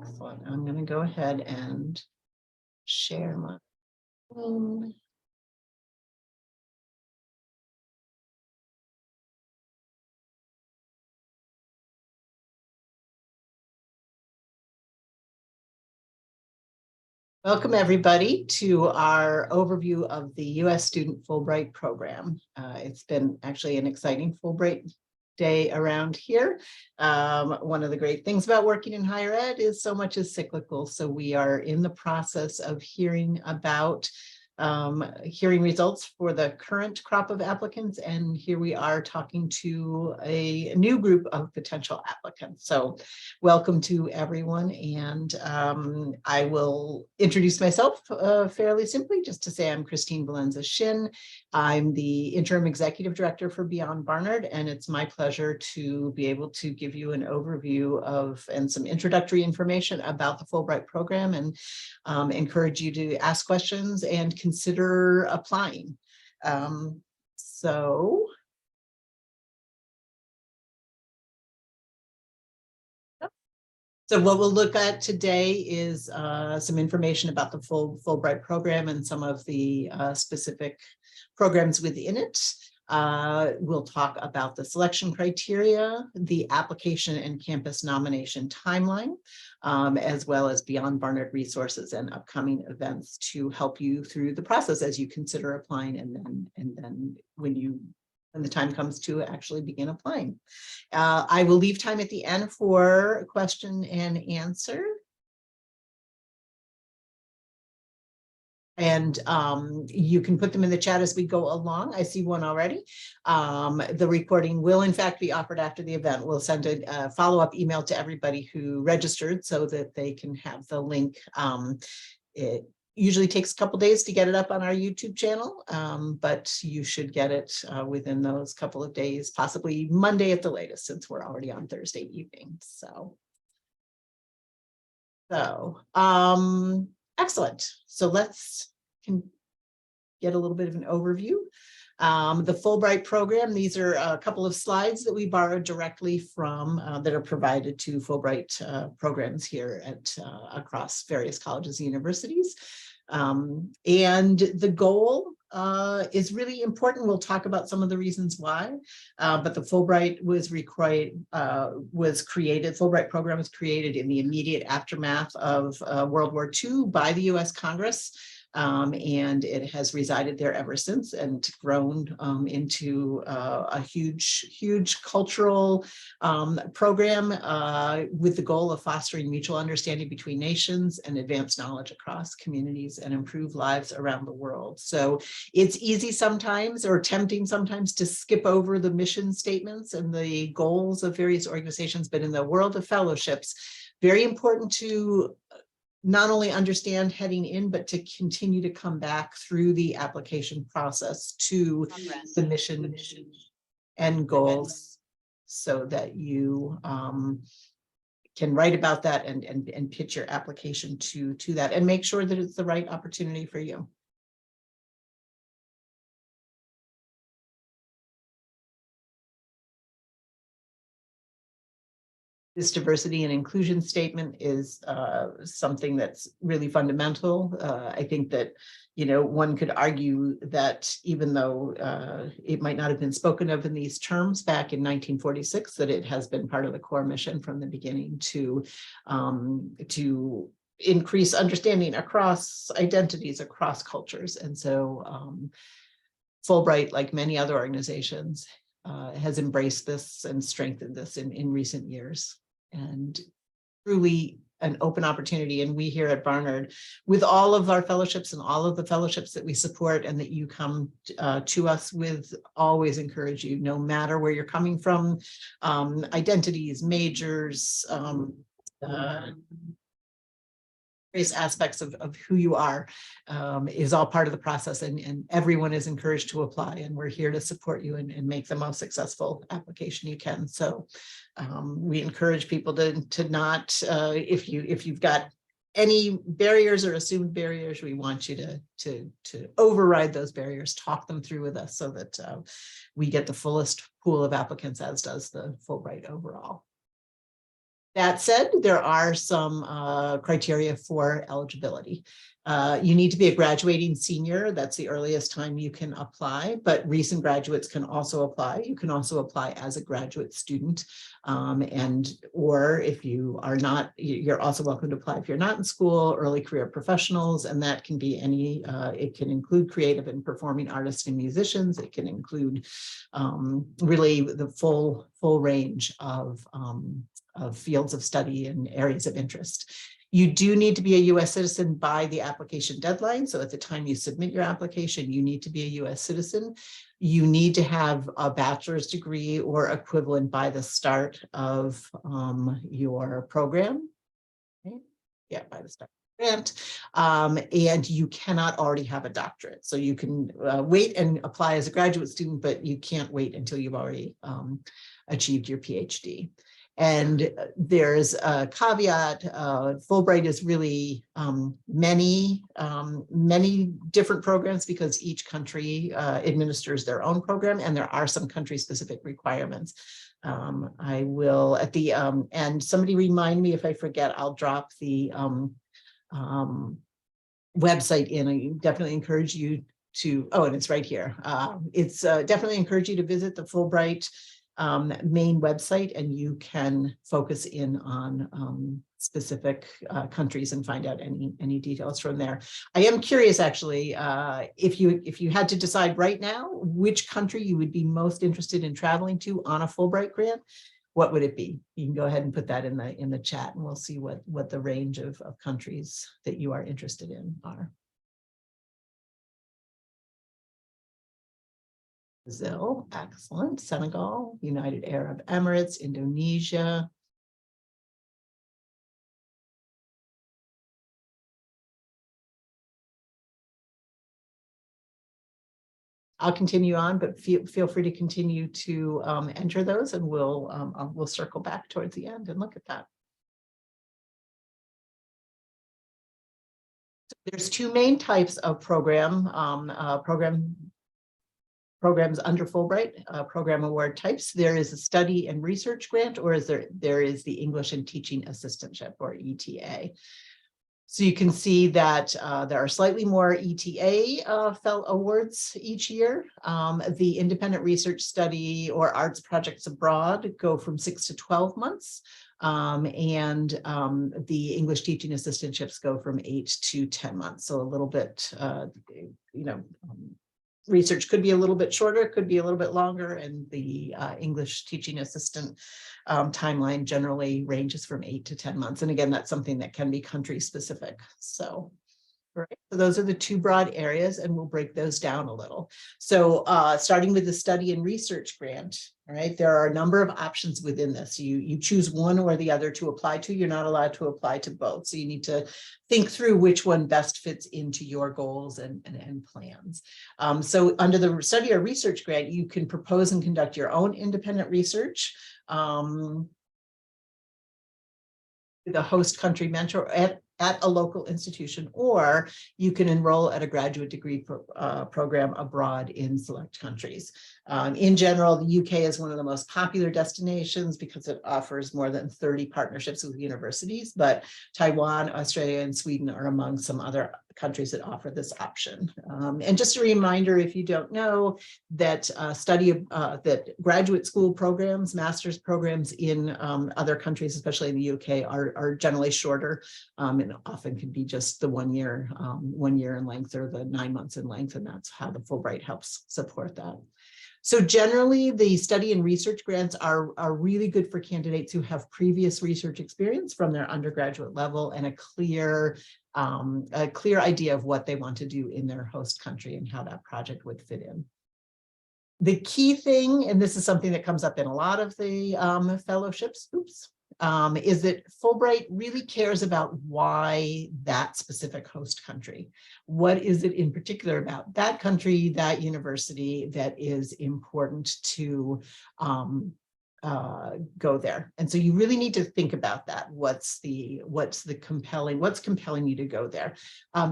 Excellent. I'm going to go ahead and share my screen. Welcome, everybody, to our overview of the U.S. Student Fulbright Program. It's been actually an exciting Fulbright day around here. One of the great things about working in higher ed is so much is cyclical. So we are in the process of hearing about hearing results for the current crop of applicants. And here we are talking to a new group of potential applicants. So welcome to everyone. And I will introduce myself fairly simply, just to say I'm Christine Valenza-Shin. I'm the Interim Executive Director for Beyond Barnard, and it's my pleasure to be able to give you an overview of and some introductory information about the Fulbright program, and encourage you to ask questions and consider applying. So what we'll look at today is some information about the Fulbright program and some of the specific programs within it. We'll talk about the selection criteria, the application and campus nomination timeline, as well as Beyond Barnard resources and upcoming events to help you through the process as you consider applying, and then when the time comes to actually begin applying. I will leave time at the end for question and answer. And you can put them in the chat as we go along. I see one already. The recording will in fact be offered after the event. We'll send a follow-up email to everybody who registered so that they can have the link. It usually takes a couple days to get it up on our YouTube channel, but you should get it within those couple of days, possibly Monday at the latest, since we're already on Thursday evening. Excellent. So let's get a little bit of an overview. The Fulbright program, these are a couple of slides that we borrowed directly from that are provided to Fulbright programs here at across various colleges and universities. And the goal is really important. We'll talk about some of the reasons why, but the Fulbright Fulbright program was created in the immediate aftermath of World War II by the U.S. Congress. And it has resided there ever since and grown into a huge cultural program with the goal of fostering mutual understanding between nations and advance knowledge across communities and improve lives around the world. So it's easy sometimes, or tempting sometimes, to skip over the mission statements and the goals of various organizations, but in the world of fellowships, very important to not only understand heading in, but to continue to come back through the application process to the mission and goals, so that you can write about that and pitch your application to that, and make sure that it's the right opportunity for you. This diversity and inclusion statement is something that's really fundamental. I think that, one could argue that even though it might not have been spoken of in these terms back in 1946, that it has been part of the core mission from the beginning to increase understanding across identities, across cultures. And so Fulbright, like many other organizations, has embraced this and strengthened this in recent years. And truly an open opportunity. And we here at Barnard, with all of our fellowships and all of the fellowships that we support and that you come to us with, always encourage you, no matter where you're coming from, identities, majors, various aspects of who you are, is all part of the process, and everyone is encouraged to apply, and we're here to support you and make the most successful application you can. So we encourage people to not, if you've got any barriers or assumed barriers, we want you to override those barriers, talk them through with us, so that we get the fullest pool of applicants, as does the Fulbright overall. That said, there are some criteria for eligibility. You need to be a graduating senior. That's the earliest time you can apply, but recent graduates can also apply. You can also apply as a graduate student. Or if you are not, you're also welcome to apply if you're not in school, early career professionals, and that can be any, it can include creative and performing artists and musicians. It can include really the full range of fields of study and areas of interest. You do need to be a U.S. citizen by the application deadline. So at the time you submit your application, you need to be a U.S. citizen. You need to have a bachelor's degree or equivalent by the start of your program. Okay. Yeah, by the start of the grant. And you cannot already have a doctorate. So you can wait and apply as a graduate student, but you can't wait until you've already achieved your PhD. And there's a caveat. Fulbright is really many different programs because each country administers their own program, and there are some country-specific requirements. I will at the end. Somebody remind me if I forget. I'll drop the website in. I definitely encourage you to. Oh, and it's right here. It's definitely encourage you to visit the Fulbright main website, and you can focus in on specific countries and find out any details from there. I am curious, actually, if you had to decide right now which country you would be most interested in traveling to on a Fulbright grant, what would it be? You can go ahead and put that in the chat, and we'll see what the range of countries that you are interested in are. Brazil, excellent. Senegal, United Arab Emirates, Indonesia. I'll continue on, but feel free to continue to enter those, and we'll circle back towards the end and look at that. So there's two main types of programs under Fulbright, program award types. There is a study and research grant, or there is the English and Teaching Assistantship, or ETA. So you can see that there are slightly more ETA fellow awards each year. The independent research study or arts projects abroad go from 6 to 12 months. And the English teaching assistantships go from 8 to 10 months. So a little bit, research could be a little bit shorter, could be a little bit longer, and the English teaching assistant timeline generally ranges from 8 to 10 months. And again, that's something that can be country specific. So, right. So those are the two broad areas, and we'll break those down a little. So starting with the study and research grant, all right, there are a number of options within this. You choose one or the other to apply to. You're not allowed to apply to both. So you need to think through which one best fits into your goals and plans. So under the study or research grant, you can propose and conduct your own independent research. The host country mentor at a local institution, or you can enroll at a graduate degree program abroad in select countries. In general, the UK is one of the most popular destinations because it offers more than 30 partnerships with universities, but Taiwan, Australia, and Sweden are among some other countries that offer this option. And just a reminder, if you don't know, that that graduate school programs, master's programs in other countries, especially in the UK, are generally shorter, and often can be just the 1 year, 1 year in length, or the 9 months in length, and that's how the Fulbright helps support that. So generally, the study and research grants are really good for candidates who have previous research experience from their undergraduate level and a clear idea of what they want to do in their host country and how that project would fit in. The key thing, and this is something that comes up in a lot of the fellowships, is that Fulbright really cares about why that specific host country. What is it in particular about that country, that university, that is important to go there? And so you really need to think about that. What's compelling you to go there?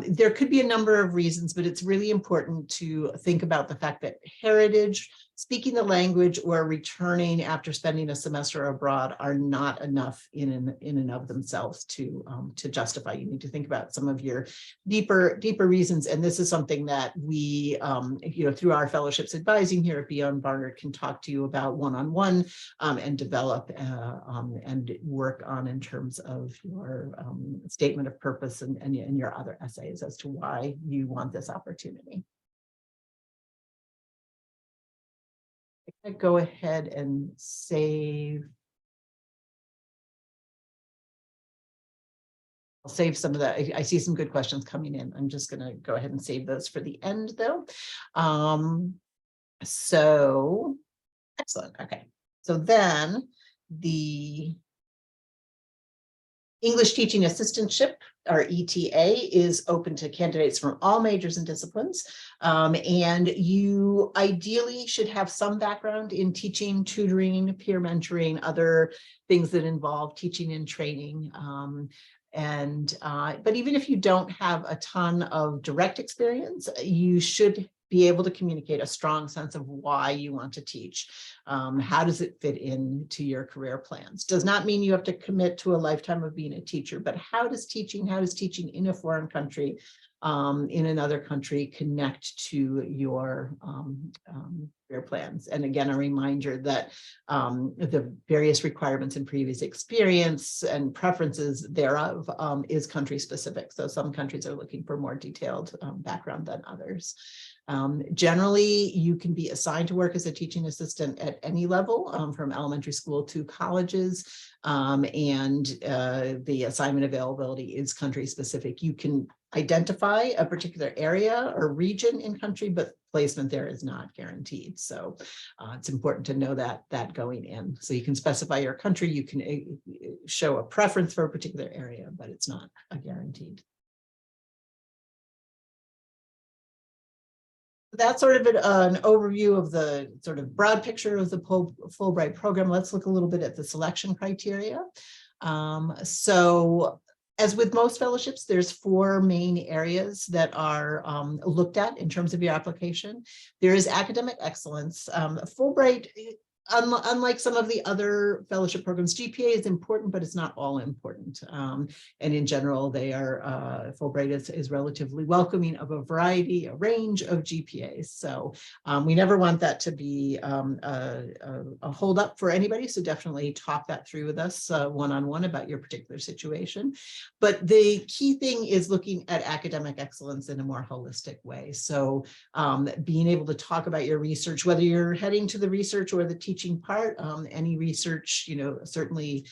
There could be a number of reasons, but it's really important to think about the fact that heritage, speaking the language or returning after spending a semester abroad are not enough in and of themselves to justify. You need to think about some of your deeper reasons, and this is something that we, through our fellowships advising here at Beyond Barnard, can talk to you about one-on-one and develop and work on in terms of your statement of purpose and your other essays as to why you want this opportunity. I go ahead and save. I'll save some of that. I see some good questions coming in. I'm just going to go ahead and save those for the end, though. So excellent. Okay. So then the English Teaching Assistantship, or ETA, is open to candidates from all majors and disciplines. And you ideally should have some background in teaching, tutoring, peer mentoring, other things that involve teaching and training. But even if you don't have a ton of direct experience, you should be able to communicate a strong sense of why you want to teach. How does it fit into your career plans? Does not mean you have to commit to a lifetime of being a teacher, but how does teaching in a foreign country, in another country, connect to your career plans? And again, a reminder that the various requirements and previous experience and preferences thereof is country specific. So some countries are looking for more detailed background than others. Generally, you can be assigned to work as a teaching assistant at any level, from elementary school to colleges, and the assignment availability is country specific. You can identify a particular area or region in country, but placement there is not guaranteed. So it's important to know that going in. So you can specify your country, you can show a preference for a particular area, but it's not a guaranteed. That's sort of an overview of the sort of broad picture of the Fulbright program. Let's look a little bit at the selection criteria. So as with most fellowships, there's 4 main areas that are looked at in terms of your application. There is academic excellence. Fulbright, unlike some of the other fellowship programs, GPA is important, but it's not all important. And in general, they are Fulbright is relatively welcoming of a range of GPAs. So we never want that to be a hold up for anybody. So definitely talk that through with us one-on-one about your particular situation. But the key thing is looking at academic excellence in a more holistic way. So being able to talk about your research, whether you're heading to the research or the teaching part, any research, certainly,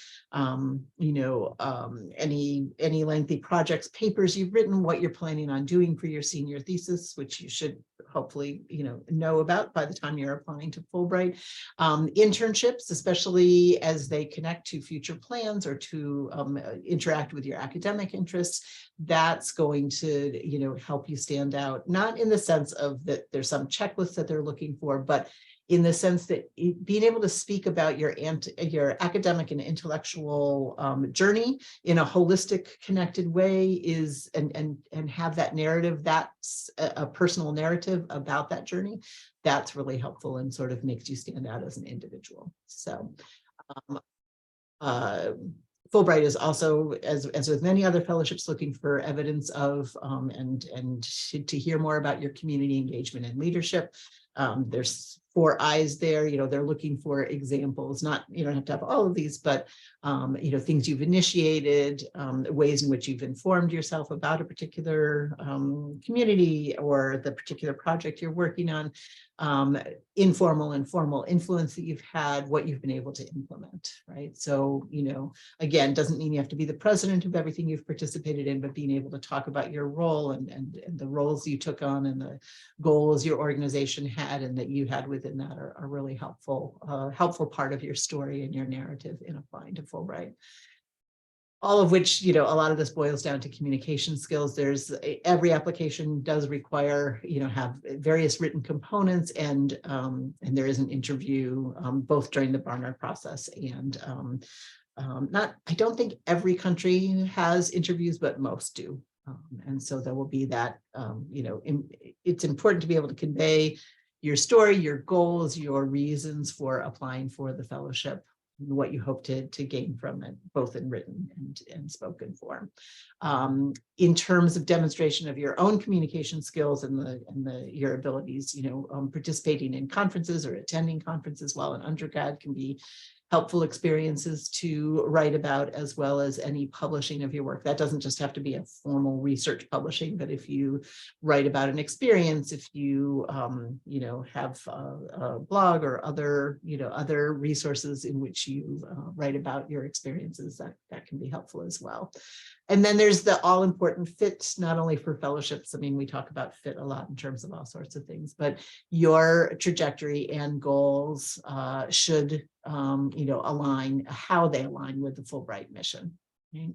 any lengthy projects, papers you've written, what you're planning on doing for your senior thesis, which you should hopefully, know about by the time you're applying to Fulbright. Internships, especially as they connect to future plans or to interact with your academic interests, that's going to, help you stand out, not in the sense of that there's some checklist that they're looking for, but in the sense that being able to speak about your academic and intellectual journey in a holistic, connected way is, and have that narrative, that's a personal narrative about that journey, that's really helpful and sort of makes you stand out as an individual. So Fulbright is also, as with many other fellowships, looking for evidence of and to hear more about your community engagement and leadership. There's 4 eyes there. They're looking for examples. Not, you don't have to have all of these, but things you've initiated, ways in which you've informed yourself about a particular community or the particular project you're working on, informal and formal influence that you've had, what you've been able to implement, right? So, again, doesn't mean you have to be the president of everything you've participated in, but being able to talk about your role and the roles you took on and the goals your organization had and that you had within that are really helpful part of your story and your narrative in applying to Fulbright. All of which, a lot of this boils down to communication skills. Every application does require, have various written components, and there is an interview both during the Barnard process and I don't think every country has interviews, but most do. And so there will be that, it's important to be able to convey your story, your goals, your reasons for applying for the fellowship, what you hope to gain from it, both in written and spoken form. In terms of demonstration of your own communication skills and your abilities, participating in conferences or attending conferences while an undergrad can be helpful experiences to write about, as well as any publishing of your work. That doesn't just have to be a formal research publishing, but if you write about an experience, if you, have a blog or other resources in which you write about your experiences, that can be helpful as well. And then there's the all important fit, not only for fellowships. I mean, we talk about fit a lot in terms of all sorts of things, but your trajectory and goals should, align, how they align with the Fulbright mission. Right?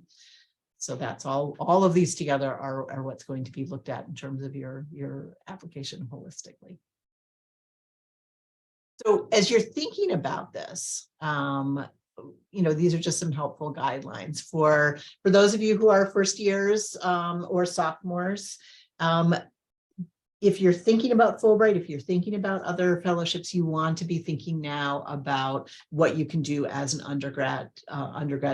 So that's all of these together are what's going to be looked at in terms of your application holistically. So as you're thinking about this, these are just some helpful guidelines for those of you who are first years or sophomores. If you're thinking about Fulbright, if you're thinking about other fellowships, you want to be thinking now about what you can do as an undergrad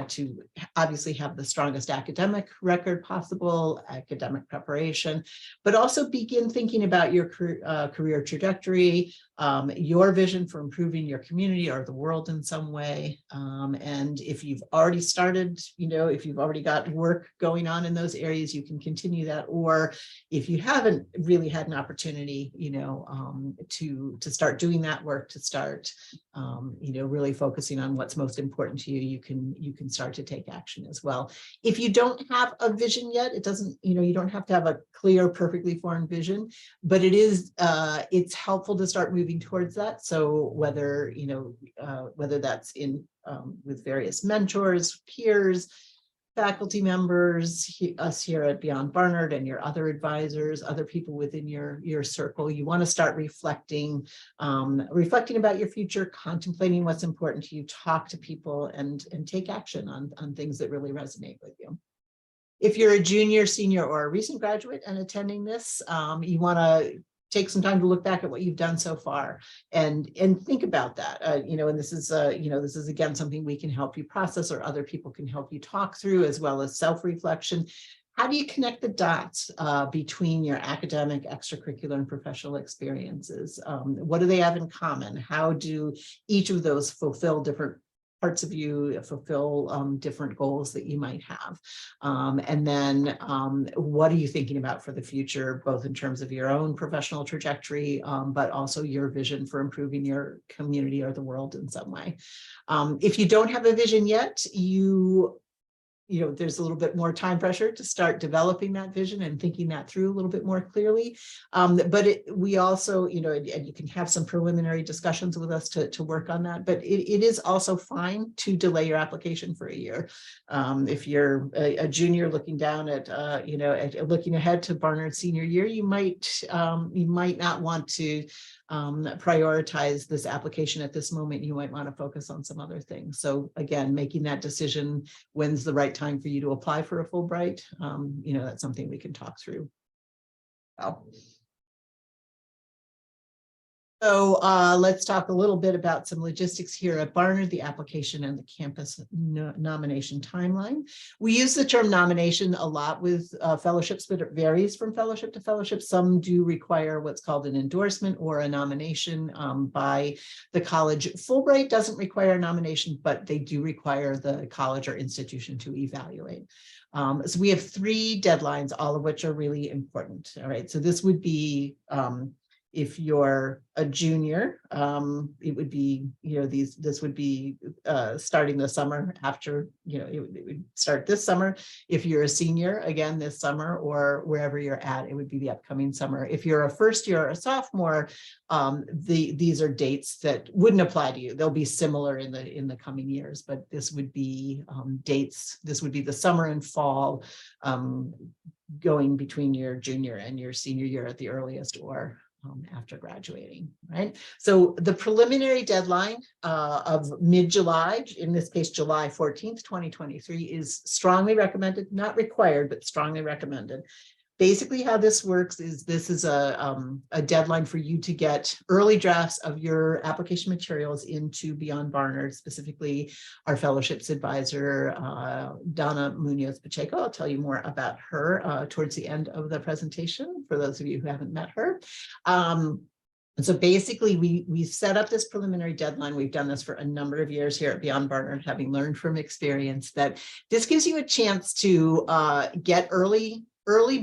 to obviously have the strongest academic record possible, academic preparation, but also begin thinking about your career trajectory, your vision for improving your community or the world in some way. And if you've already started, if you've already got work going on in those areas, you can continue that. Or if you haven't really had an opportunity, to start doing that work, to start, really focusing on what's most important to you, you can start to take action as well. If you don't have a vision yet, it doesn't, you don't have to have a clear, perfectly formed vision, but it's helpful to start moving towards that. So whether that's in with various mentors, peers, faculty members, us here at Beyond Barnard, and your other advisors, other people within your circle, you want to start reflecting about your future, contemplating what's important to you, talk to people, and take action on things that really resonate with you. If you're a junior, senior, or a recent graduate and attending this, you want to take some time to look back at what you've done so far and think about that. And this is again something we can help you process, or other people can help you talk through, as well as self-reflection. How do you connect the dots between your academic, extracurricular, and professional experiences? What do they have in common? How do each of those fulfill different parts of you, fulfill different goals that you might have? And then what are you thinking about for the future, both in terms of your own professional trajectory, but also your vision for improving your community or the world in some way? If you don't have a vision yet, there's a little bit more time pressure to start developing that vision and thinking that through a little bit more clearly. But we also, and you can have some preliminary discussions with us to work on that, but it is also fine to delay your application for a year. If you're a junior looking down at, looking ahead to Barnard senior year, you might not want to prioritize this application at this moment. You might want to focus on some other things. So again, making that decision, when's the right time for you to apply for a Fulbright, that's something we can talk through. So let's talk a little bit about some logistics here at Barnard, the application and the campus nomination timeline. We use the term nomination a lot with fellowships, but it varies from fellowship to fellowship. Some do require what's called an endorsement or a nomination by the college. Fulbright doesn't require a nomination, but they do require the college or institution to evaluate. So we have 3 deadlines, all of which are really important. All right, so this would be if you're a junior, it would be, this would be starting the summer after, it would start this summer. If you're a senior, again, this summer, or wherever you're at, it would be the upcoming summer. If you're a first year or a sophomore, these are dates that wouldn't apply to you. They'll be similar in the coming years, but this would be dates. This would be the summer and fall, going between your junior and your senior year at the earliest, or after graduating, right? So the preliminary deadline of mid-July, in this case, July 14th, 2023, is strongly recommended, not required, but strongly recommended. Basically, how this works is this is a deadline for you to get early drafts of your application materials into Beyond Barnard, specifically our fellowships advisor, Donna Munoz Pacheco. I'll tell you more about her towards the end of the presentation for those of you who haven't met her. And so basically, we set up this preliminary deadline. We've done this for a number of years here at Beyond Barnard, having learned from experience that this gives you a chance to get early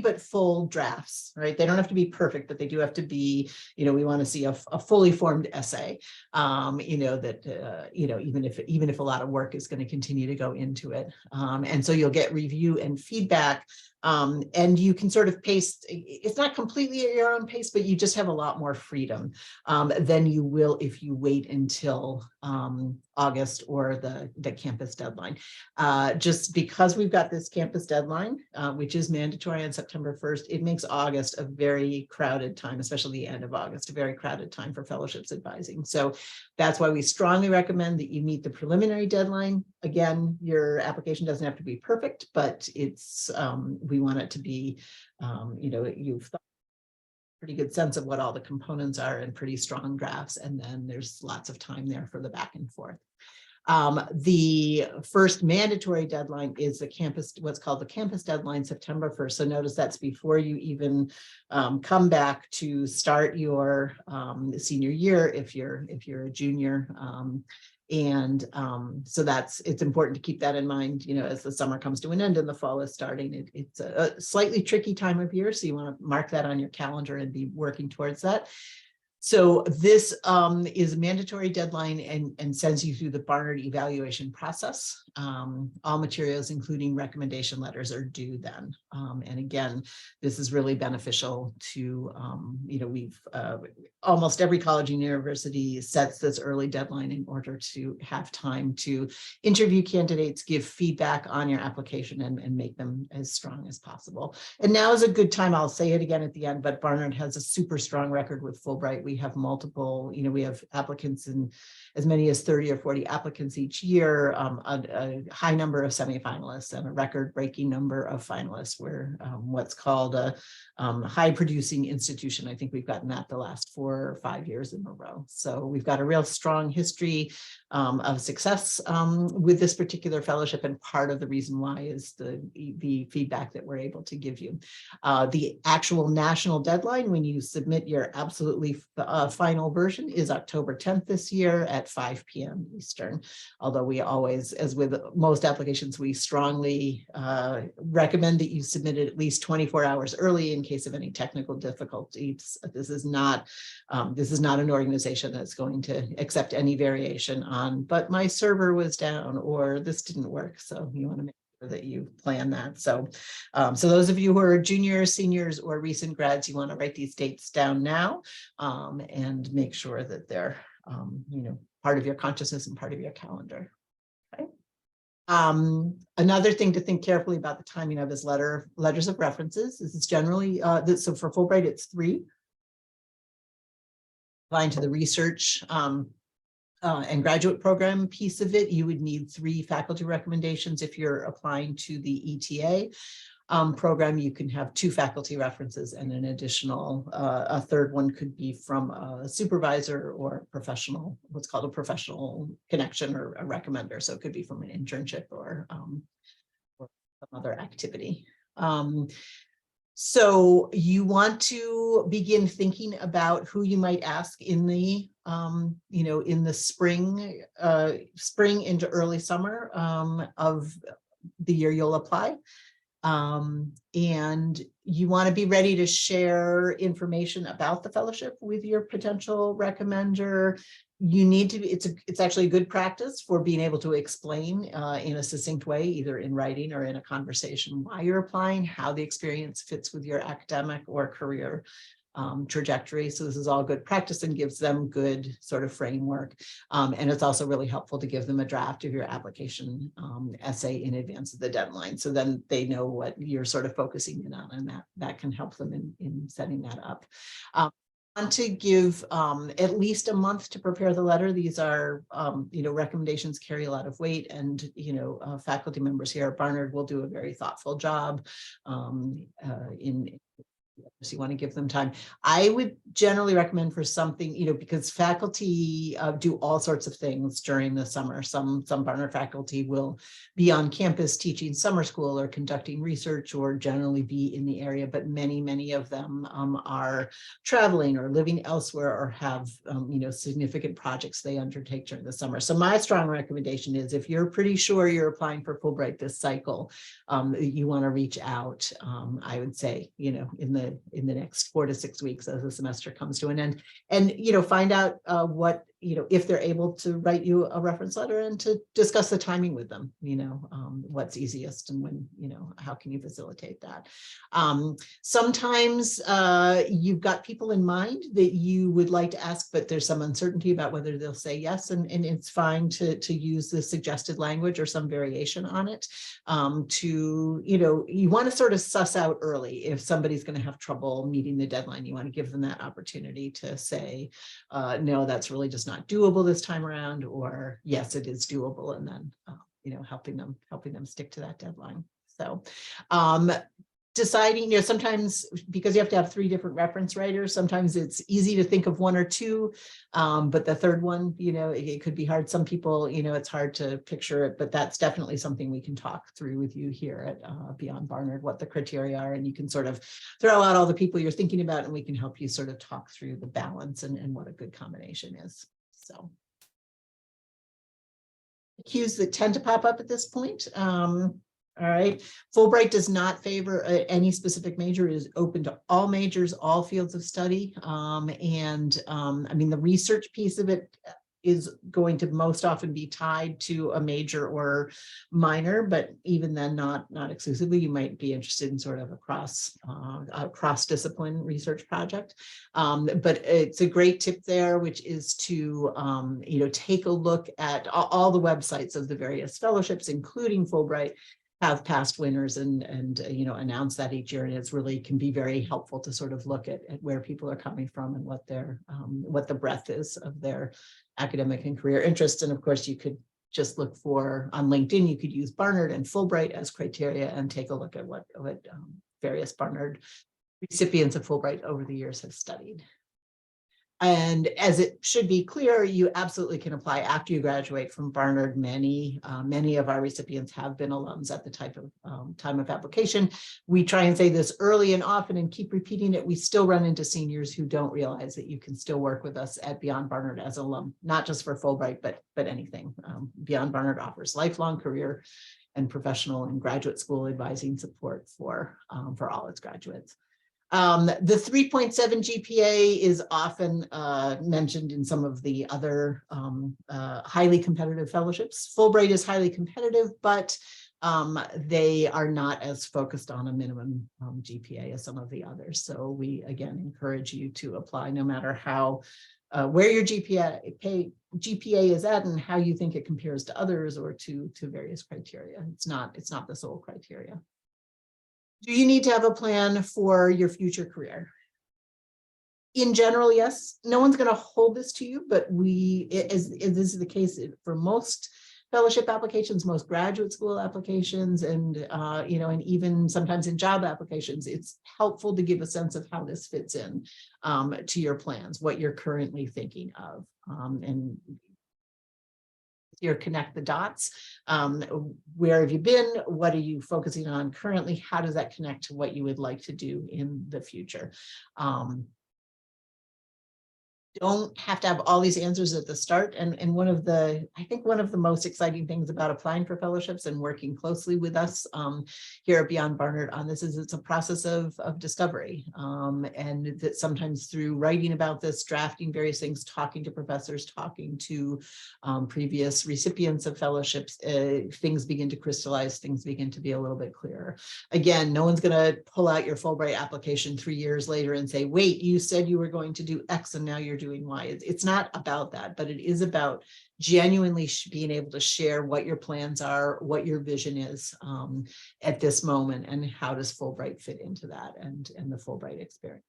but full drafts, right? They don't have to be perfect, but they do have to be, we want to see a fully formed essay, that, even if a lot of work is going to continue to go into it. And so you'll get review and feedback. And you can sort of pace, it's not completely at your own pace, but you just have a lot more freedom than you will if you wait until August or the campus deadline. Just because we've got this campus deadline, which is mandatory on September 1st, it makes August a very crowded time, especially the end of August, a very crowded time for fellowships advising. So that's why we strongly recommend that you meet the preliminary deadline. Again, your application doesn't have to be perfect, but it's we want it to be, you've thought pretty good sense of what all the components are and pretty strong drafts. And then there's lots of time there for the back and forth. The first mandatory deadline is the campus, what's called the campus deadline, September 1st. So notice that's before you even come back to start your senior year if you're a junior. So it's important to keep that in mind, as the summer comes to an end and the fall is starting. It's a slightly tricky time of year, so you want to mark that on your calendar and be working towards that. So this is a mandatory deadline and sends you through the Barnard evaluation process. All materials, including recommendation letters, are due then. And again, this is really beneficial to, we've almost every college and university sets this early deadline in order to have time to interview candidates, give feedback on your application, and make them as strong as possible. And now is a good time, I'll say it again at the end, but Barnard has a super strong record with Fulbright. We have multiple, we have applicants in as many as 30 or 40 applicants each year, a high number of semifinalists and a record-breaking number of finalists. We're what's called a high producing institution. I think we've gotten that the last 4 or 5 years in a row. So we've got a real strong history of success with this particular fellowship, and part of the reason why is the feedback that we're able to give you. The actual national deadline when you submit your absolutely final version is October 10th this year at 5 p.m. Eastern. Although we always, as with most applications, we strongly recommend that you submit it at least 24 hours early in case of any technical difficulties. This is not an organization that's going to accept any variation on, but my server was down or this didn't work. So you want to make sure that you plan that. So those of you who are juniors, seniors, or recent grads, you want to write these dates down now and make sure that they're, part of your consciousness and part of your calendar. Okay. Another thing to think carefully about the timing of is letters of references. This is generally, so for Fulbright, it's 3. Applying to the research and graduate program piece of it, you would need 3 faculty recommendations. If you're applying to the ETA program, you can have 2 faculty references, and an additional, a third one could be from a supervisor or professional, what's called a professional connection or a recommender. So it could be from an internship or some other activity. So you want to begin thinking about who you might ask in the, in the spring into early summer of the year you'll apply. And you want to be ready to share information about the fellowship with your potential recommender. You need to be, it's actually a good practice for being able to explain in a succinct way, either in writing or in a conversation, why you're applying, how the experience fits with your academic or career trajectory. So this is all good practice and gives them good sort of framework. And it's also really helpful to give them a draft of your application essay in advance of the deadline. So then they know what you're sort of focusing in on, and that can help them in setting that up. Want to give at least a month to prepare the letter. These are, recommendations carry a lot of weight, and, faculty members here at Barnard will do a very thoughtful job in So you want to give them time. I would generally recommend for something, because faculty do all sorts of things during the summer. Some Barnard faculty will be on campus teaching summer school or conducting research or generally be in the area, but many of them are traveling or living elsewhere or have, significant projects they undertake during the summer. So my strong recommendation is if you're pretty sure you're applying for Fulbright this cycle, you want to reach out, I would say, in the next 4 to 6 weeks as the semester comes to an end, and find out what if they're able to write you a reference letter and to discuss the timing with them, what's easiest and when, how can you facilitate that. Sometimes you've got people in mind that you would like to ask, but there's some uncertainty about whether they'll say yes, and it's fine to use the suggested language or some variation on it. You want to sort of suss out early if somebody's going to have trouble meeting the deadline. You want to give them that opportunity to say, no, that's really just not doable this time around, or yes, it is doable, and then helping them stick to that deadline. So deciding, sometimes because you have to have 3 different reference writers, sometimes it's easy to think of 1 or 2, but the third one, it could be hard. Some people, it's hard to picture it, but that's definitely something we can talk through with you here at Beyond Barnard, what the criteria are, and you can sort of throw out all the people you're thinking about, and we can help you sort of talk through the balance and what a good combination is. So cues that tend to pop up at this point. All right. Fulbright does not favor any specific major. It is open to all majors, all fields of study. I mean, the research piece of it is going to most often be tied to a major or minor, but even then not exclusively. You might be interested in sort of a cross-discipline research project. But it's a great tip there, which is to take a look at all the websites of the various fellowships, including Fulbright, have past winners and announce that each year, and it's really can be very helpful to sort of look at where people are coming from and what their what the breadth is of their academic and career interests. And of course, you could just look for on LinkedIn. You could use Barnard and Fulbright as criteria and take a look at what various Barnard recipients of Fulbright over the years have studied. And as it should be clear, you absolutely can apply after you graduate from Barnard. Many of our recipients have been alums at the time of application. We try and say this early and often and keep repeating it. We still run into seniors who don't realize that you can still work with us at Beyond Barnard as an alum, not just for Fulbright, but anything. Beyond Barnard offers lifelong career and professional and graduate school advising support for all its graduates. The 3.7 GPA is often mentioned in some of the other highly competitive fellowships. Fulbright is highly competitive, but they are not as focused on a minimum GPA as some of the others. So we, again, encourage you to apply no matter how, where your GPA is at and how you think it compares to others or to various criteria. It's not the sole criteria. Do you need to have a plan for your future career? In general, yes. No one's going to hold this to you, but as this is the case for most fellowship applications, most graduate school applications, and and even sometimes in job applications, it's helpful to give a sense of how this fits in to your plans, what you're currently thinking of, and connect the dots. Where have you been? What are you focusing on currently? How does that connect to what you would like to do in the future? Don't have to have all these answers at the start. And I think one of the most exciting things about applying for fellowships and working closely with us here at Beyond Barnard on this is it's a process of discovery. And that sometimes through writing about this, drafting various things, talking to professors, talking to previous recipients of fellowships, things begin to crystallize, things begin to be a little bit clearer. Again, no one's going to pull out your Fulbright application 3 years later and say, wait, you said you were going to do X and now you're doing Y. It's not about that, but it is about genuinely being able to share what your plans are, what your vision is at this moment, and how does Fulbright fit into that and the Fulbright experience.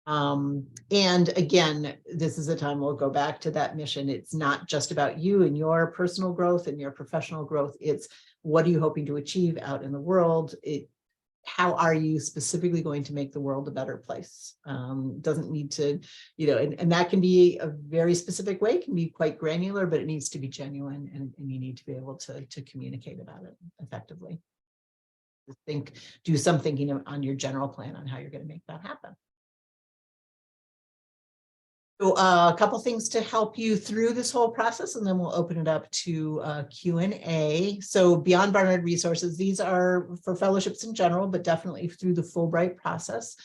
And again, this is a time we'll go back to that mission. It's not just about you and your personal growth and your professional growth. It's what are you hoping to achieve out in the world? how are you specifically going to make the world a better place? Doesn't need to, you know, and that can be a very specific way, can be quite granular, but it needs to be genuine, and you need to be able to communicate about it effectively. Do some thinking on your general plan on how you're going to make that happen. So a couple things to help you through this whole process, and then we'll open it up to Q&A. So beyond Barnard resources, these are for fellowships in general, but definitely through the Fulbright process.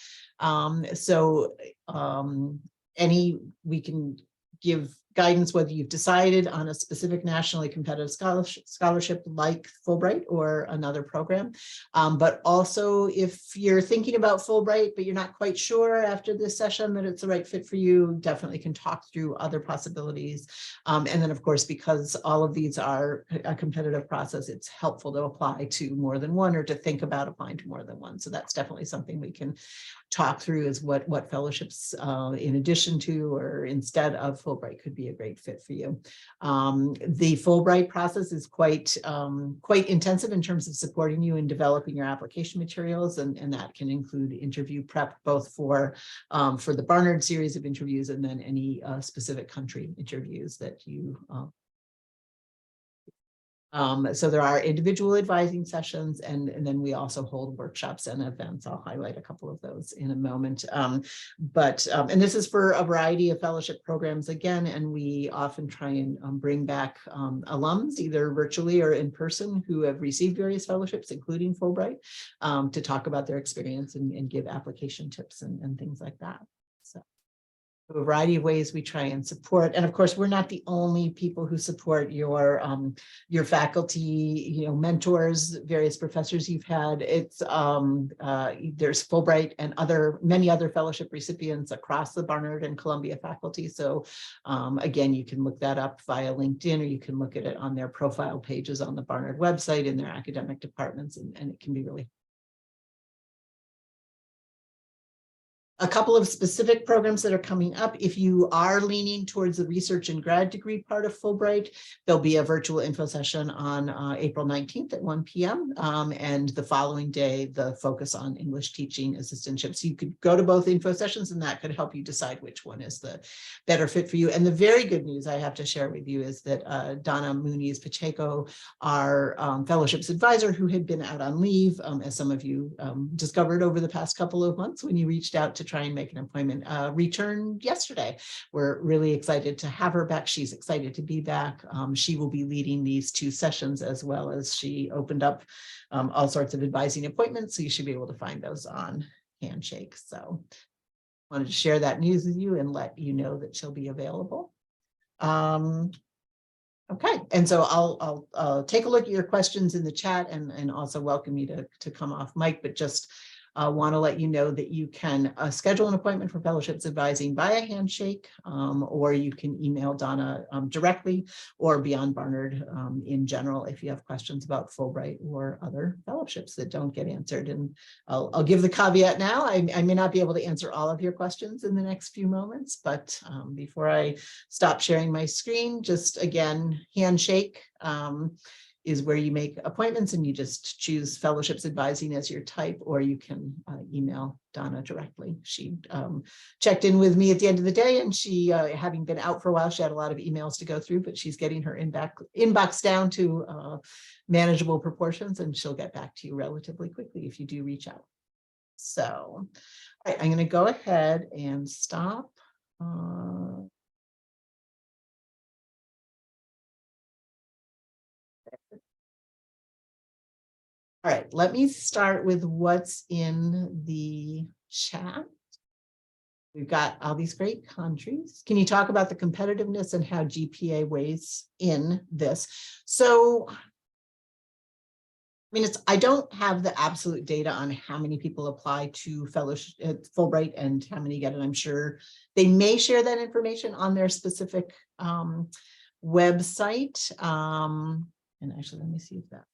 We can give guidance whether you've decided on a specific nationally competitive scholarship like Fulbright or another program. But also if you're thinking about Fulbright, but you're not quite sure after this session that it's the right fit for you, definitely can talk through other possibilities. And then of course, because all of these are a competitive process, it's helpful to apply to more than one or to think about applying to more than one. So that's definitely something we can talk through, is what fellowships in addition to or instead of Fulbright could be a great fit for you. The Fulbright process is quite intensive in terms of supporting you in developing your application materials, and that can include interview prep, both for the Barnard series of interviews and then any specific country interviews that you so there are individual advising sessions, and then we also hold workshops and events. I'll highlight a couple of those in a moment. And this is for a variety of fellowship programs again, and we often try and bring back alums, either virtually or in person, who have received various fellowships, including Fulbright, to talk about their experience and give application tips and things like that. So a variety of ways we try and support. And of course, we're not the only people who support your faculty, mentors, various professors you've had. It's there's Fulbright and many other fellowship recipients across the Barnard and Columbia faculty. So again, you can look that up via LinkedIn, or you can look at it on their profile pages on the Barnard website in their academic departments, and it can be really a couple of specific programs that are coming up. If you are leaning towards the research and grad degree part of Fulbright, there'll be a virtual info session on April 19th at 1 p.m. And the following day, the focus on English teaching assistantship. So you could go to both info sessions, and that could help you decide which one is the better fit for you. And the very good news I have to share with you is that Donna Muniz Pacheco, our fellowships advisor, who had been out on leave, as some of you discovered over the past couple of months when you reached out to try and make an appointment, returned yesterday. We're really excited to have her back. She's excited to be back. She will be leading these 2 sessions, as well as she opened up all sorts of advising appointments. So you should be able to find those on Handshake. So I wanted to share that news with you and let you know that she'll be available. Okay, and so I'll take a look at your questions in the chat, and also welcome you to come off mic, but just want to let you know that you can schedule an appointment for fellowships advising via Handshake, or you can email Donna directly, or Beyond Barnard in general if you have questions about Fulbright or other fellowships that don't get answered. And I'll give the caveat now. I may not be able to answer all of your questions in the next few moments, but before I stop sharing my screen, just again, Handshake is where you make appointments, and you just choose fellowships advising as your type, or you can email Donna directly. She checked in with me at the end of the day, and she, having been out for a while, she had a lot of emails to go through, but she's getting her inbox down to manageable proportions, and she'll get back to you relatively quickly if you do reach out. So, all right, I'm going to go ahead and stop. All right, let me start with what's in the chat. We've got all these great countries. Can you talk about the competitiveness and how GPA weighs in this? So, I mean, I don't have the absolute data on how many people apply to fellowship at Fulbright and how many get it. I'm sure they may share that information on their specific website. And actually, let me see if that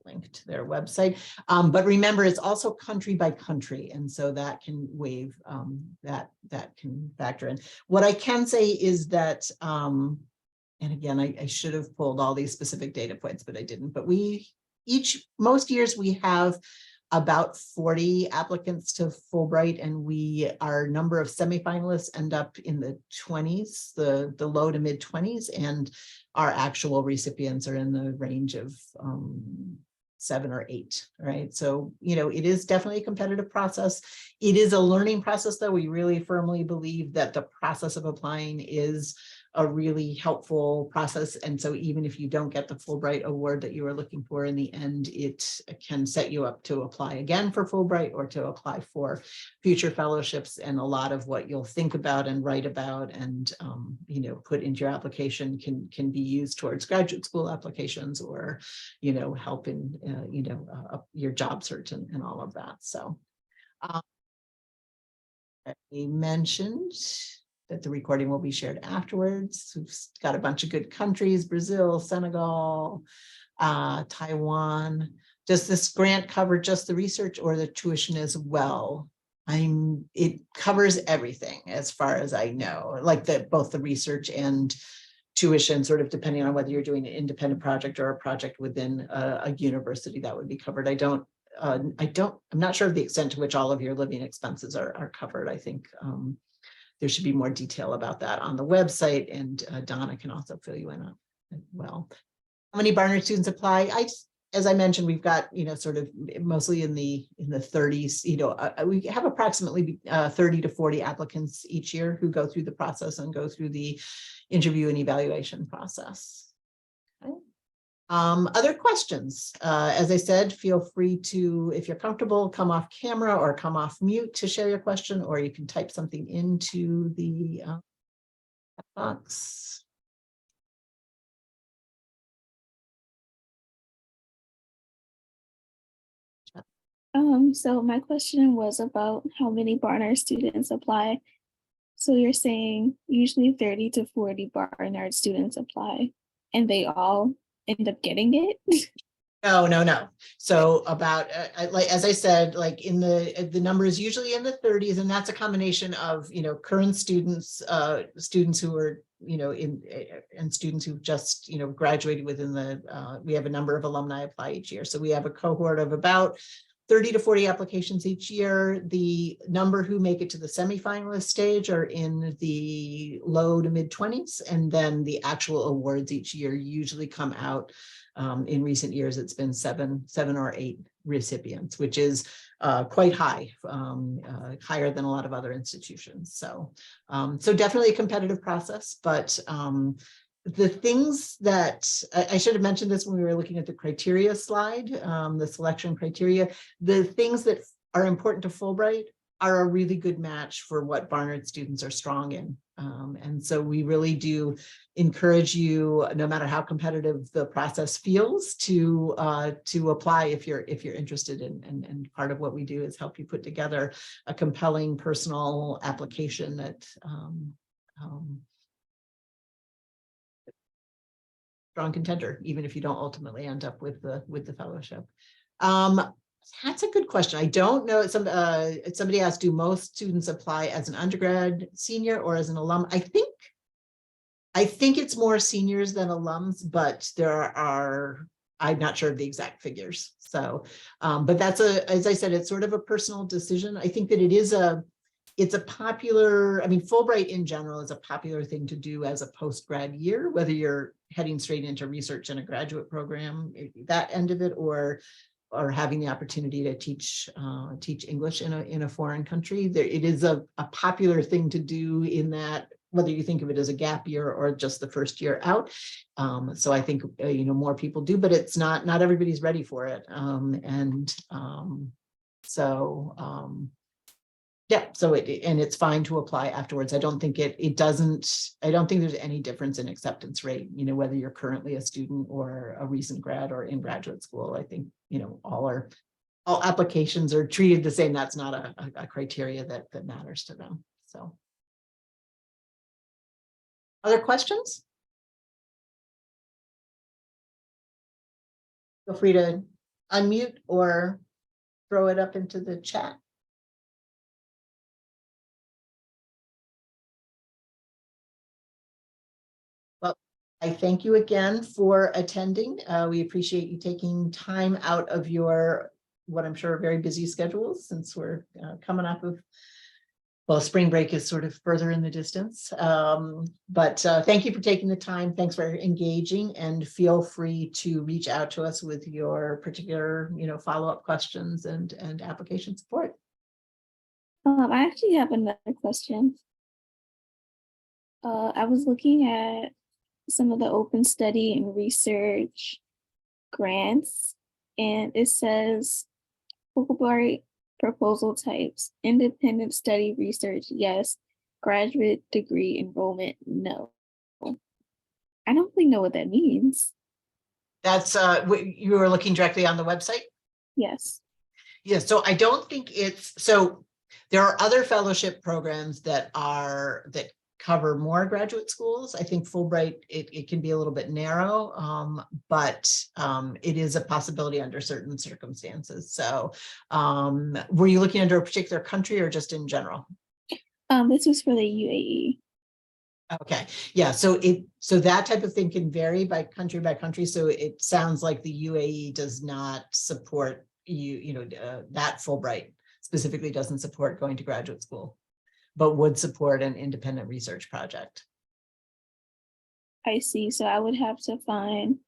link to their website. But remember, it's also country by country. And so that can waive, that can factor in. What I can say is that, and again, I should have pulled all these specific data points, but I didn't. But most years we have about 40 applicants to Fulbright, and our number of semifinalists end up in the 20s, the low to mid 20s, and our actual recipients are in the range of 7 or 8, right? So, it is definitely a competitive process. It is a learning process, though. We really firmly believe that the process of applying is a really helpful process. And so even if you don't get the Fulbright Award that you were looking for in the end, it can set you up to apply again for Fulbright or to apply for future fellowships. And a lot of what you'll think about and write about and, put into your application can be used towards graduate school applications or, help in, your job search and all of that. So we mentioned that the recording will be shared afterwards. We've got a bunch of good countries: Brazil, Senegal, Taiwan. Does this grant cover just the research or the tuition as well? It covers everything as far as I know, like both the research and tuition, sort of depending on whether you're doing an independent project or a project within a university, that would be covered. I'm not sure of the extent to which all of your living expenses are covered. I think there should be more detail about that on the website, and Donna can also fill you in on as well. How many Barnard students apply? As I mentioned, we've got, sort of mostly in the 30s, we have approximately 30 to 40 applicants each year who go through the process and go through the interview and evaluation process. Okay. Other questions? As I said, feel free to, if you're comfortable, come off camera or come off mute to share your question, or you can type something into the box. So my question was about how many Barnard students apply. So you're saying usually 30 to 40 Barnard students apply and they all end up getting it? No. So about, like, as I said, like the number is usually in the 30s, and that's a combination of, current students, students who are, and students who've just, graduated within we have a number of alumni apply each year. So we have a cohort of about 30 to 40 applications each year. The number who make it to the semifinalist stage are in the low to mid 20s. And then the actual awards each year usually come out. In recent years, it's been seven or 8 recipients, which is quite high, higher than a lot of other institutions. So definitely a competitive process, but the things that I should have mentioned this when we were looking at the criteria slide, the selection criteria, the things that are important to Fulbright are a really good match for what Barnard students are strong in. And so we really do encourage you, no matter how competitive the process feels, to apply if you're interested in. And part of what we do is help you put together a compelling personal application that strong contender, even if you don't ultimately end up with the fellowship. That's a good question. I don't know. Somebody asked, do most students apply as an undergrad senior or as an alum? I think it's more seniors than alums, but I'm not sure of the exact figures. So, but that's as I said, it's sort of a personal decision. I think that it's a popular, Fulbright in general is a popular thing to do as a post-grad year, whether you're heading straight into research in a graduate program, that end of it, or having the opportunity to teach English in a foreign country. It is a popular thing to do, in that, whether you think of it as a gap year or just the first year out. So I think more people do, but it's not everybody's ready for it. Yeah, so it's fine to apply afterwards. I don't think I don't think there's any difference in acceptance rate, whether you're currently a student or a recent grad or in graduate school. I think, all applications are treated the same. That's not a criteria that matters to them. So, other questions? Feel free to unmute or throw it up into the chat. Well, I thank you again for attending. We appreciate you taking time out of your what I'm sure are very busy schedules, since we're coming up of, well, spring break is sort of further in the distance. But thank you for taking the time. Thanks for engaging, and feel free to reach out to us with your particular, follow-up questions and application support. I actually have another question. I was looking at some of the open study and research grants, and it says Fulbright proposal types: independent study research, yes; graduate degree enrollment, no. I don't really know what that means. That's you were looking directly on the website? Yes. Yeah, so I don't think so there are other fellowship programs that cover more graduate schools. I think Fulbright, it can be a little bit narrow, but it is a possibility under certain circumstances. So were you looking under a particular country or just in general? This was for the UAE. Okay, yeah, so that type of thing can vary by country. So it sounds like the UAE does not support that Fulbright specifically doesn't support going to graduate school, but would support an independent research project. I see. So I would have to find.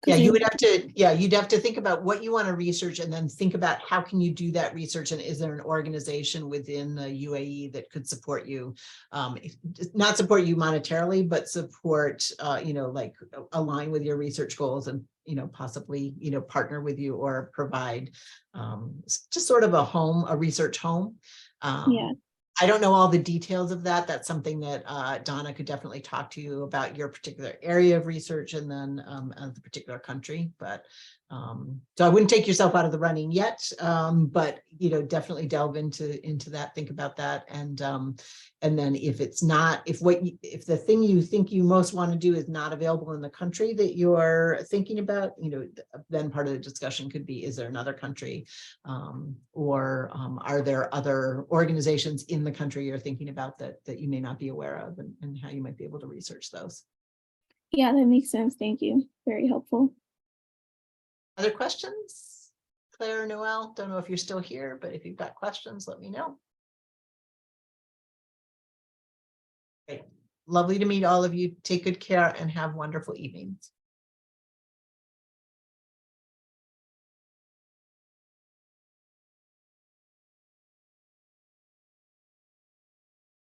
Yeah, you'd have to think about what you want to research, and then think about how can you do that research, and is there an organization within the UAE that could support you, not support you monetarily, but support, like align with your research goals, and possibly partner with you or provide just sort of a research home. Yeah. I don't know all the details of that. That's something that Donna could definitely talk to you about, your particular area of research, and then the particular country. But so I wouldn't take yourself out of the running yet, but definitely delve into that, think about that, and then if the thing you think you most want to do is not available in the country that you're thinking about, then part of the discussion could be, is there another country, or are there other organizations in the country you're thinking about that you may not be aware of, and how you might be able to research those. Yeah, that makes sense. Thank you. Very helpful. Other questions? Claire, Noelle, don't know if you're still here, but if you've got questions, let me know. Great. Lovely to meet all of you. Take good care and have wonderful evenings.